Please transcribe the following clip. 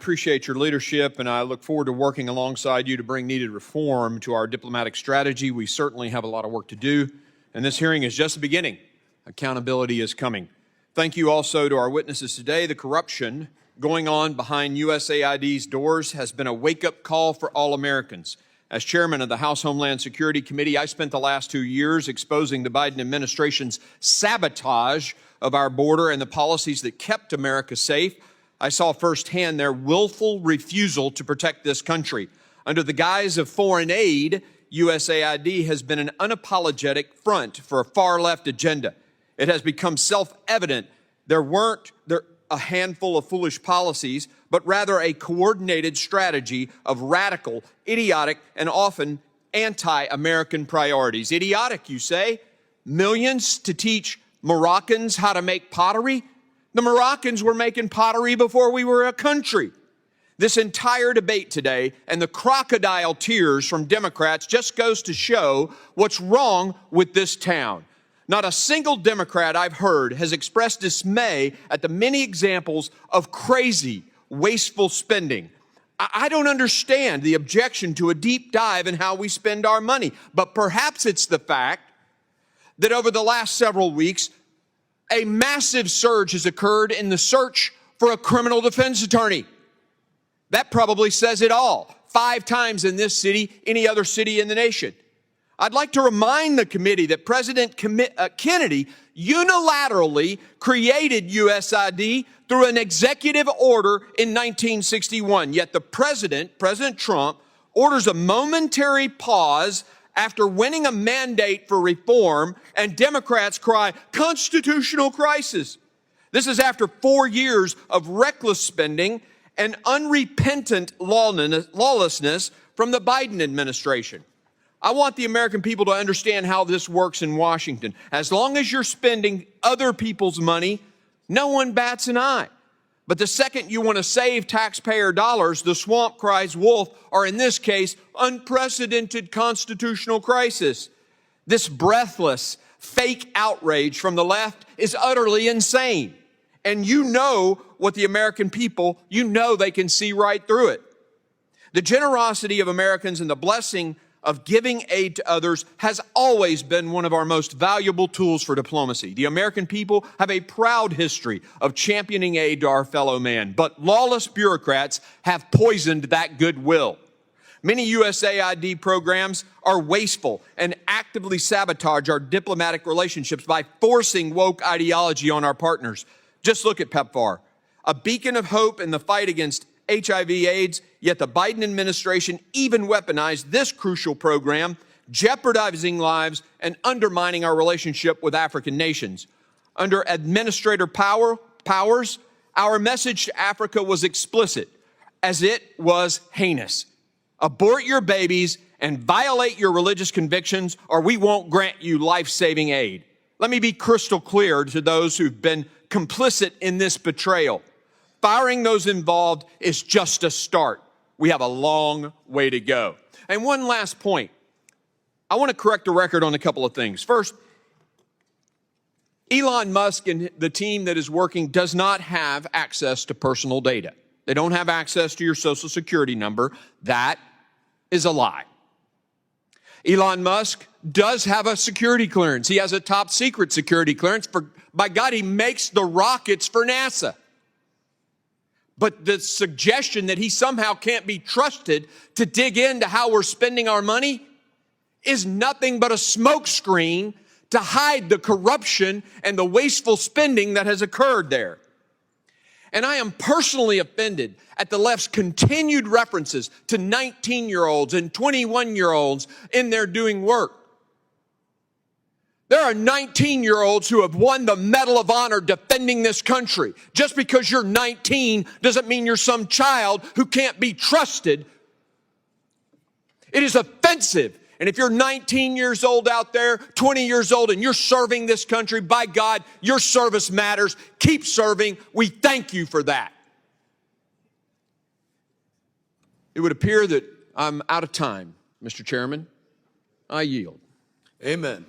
Appreciate your leadership, and I look forward to working alongside you to bring needed reform to our diplomatic strategy. We certainly have a lot of work to do, and this hearing is just the beginning. Accountability is coming. Thank you also to our witnesses today. The corruption going on behind USAID's doors has been a wake-up call for all Americans. As chairman of the House Homeland Security Committee, I spent the last 2 years exposing the Biden administration's sabotage of our border and the policies that kept America safe. I saw firsthand their willful refusal to protect this country. Under the guise of foreign aid, USAID has been an unapologetic front for a far-left agenda. It has become self-evident there weren't a handful of foolish policies, but rather a coordinated strategy of radical, idiotic, and often anti-American priorities. Idiotic, you say? Millions to teach Moroccans how to make pottery? The Moroccans were making pottery before we were a country. This entire debate today and the crocodile tears from Democrats just goes to show what's wrong with this town. Not a single Democrat I've heard has expressed dismay at the many examples of crazy, wasteful spending. I don't understand the objection to a deep dive in how we spend our money, but perhaps it's the fact that over the last several weeks, a massive surge has occurred in the search for a criminal defense attorney. That probably says it all. 5 times in this city, any other city in the nation. I'd like to remind the committee that President Kennedy unilaterally created USAID through an executive order in 1961. Yet the President Trump, orders a momentary pause after winning a mandate for reform, and Democrats cry, constitutional crisis. This is after 4 years of reckless spending and unrepentant lawlessness from the Biden administration. I want the American people to understand how this works in Washington. As long as you're spending other people's money, no one bats an eye. But the second you want to save taxpayer dollars, the swamp cries wolf, or in this case, unprecedented constitutional crisis. This breathless, fake outrage from the left is utterly insane. And you know what the American people, you know they can see right through it. The generosity of Americans and the blessing of giving aid to others has always been one of our most valuable tools for diplomacy. The American people have a proud history of championing aid to our fellow man, but lawless bureaucrats have poisoned that goodwill. Many USAID programs are wasteful and actively sabotage our diplomatic relationships by forcing woke ideology on our partners. Just look at PEPFAR, a beacon of hope in the fight against HIV/AIDS, yet the Biden administration even weaponized this crucial program, jeopardizing lives and undermining our relationship with African nations. Under Administrator Powers, our message to Africa was explicit, as it was heinous. Abort your babies and violate your religious convictions, or we won't grant you life-saving aid. Let me be crystal clear to those who've been complicit in this betrayal. Firing those involved is just a start. We have a long way to go. And one last point. I want to correct the record on a couple of things. First, Elon Musk and the team that is working does not have access to personal data. They don't have access to your Social Security number. That is a lie. Elon Musk does have a security clearance. He has a top secret security clearance. By God, he makes the rockets for NASA. But the suggestion that he somehow can't be trusted to dig into how we're spending our money is nothing but a smokescreen to hide the corruption and the wasteful spending that has occurred there. And I am personally offended at the left's continued references to 19-year-olds and 21-year-olds in their doing work. There are 19-year-olds who have won the Medal of Honor defending this country. Just because you're 19 doesn't mean you're some child who can't be trusted. It is offensive. And if you're 19 years old out there, 20 years old, and you're serving this country, by God, your service matters. Keep serving. We thank you for that. It would appear that I'm out of time, Mr. Chairman. I yield. Amen.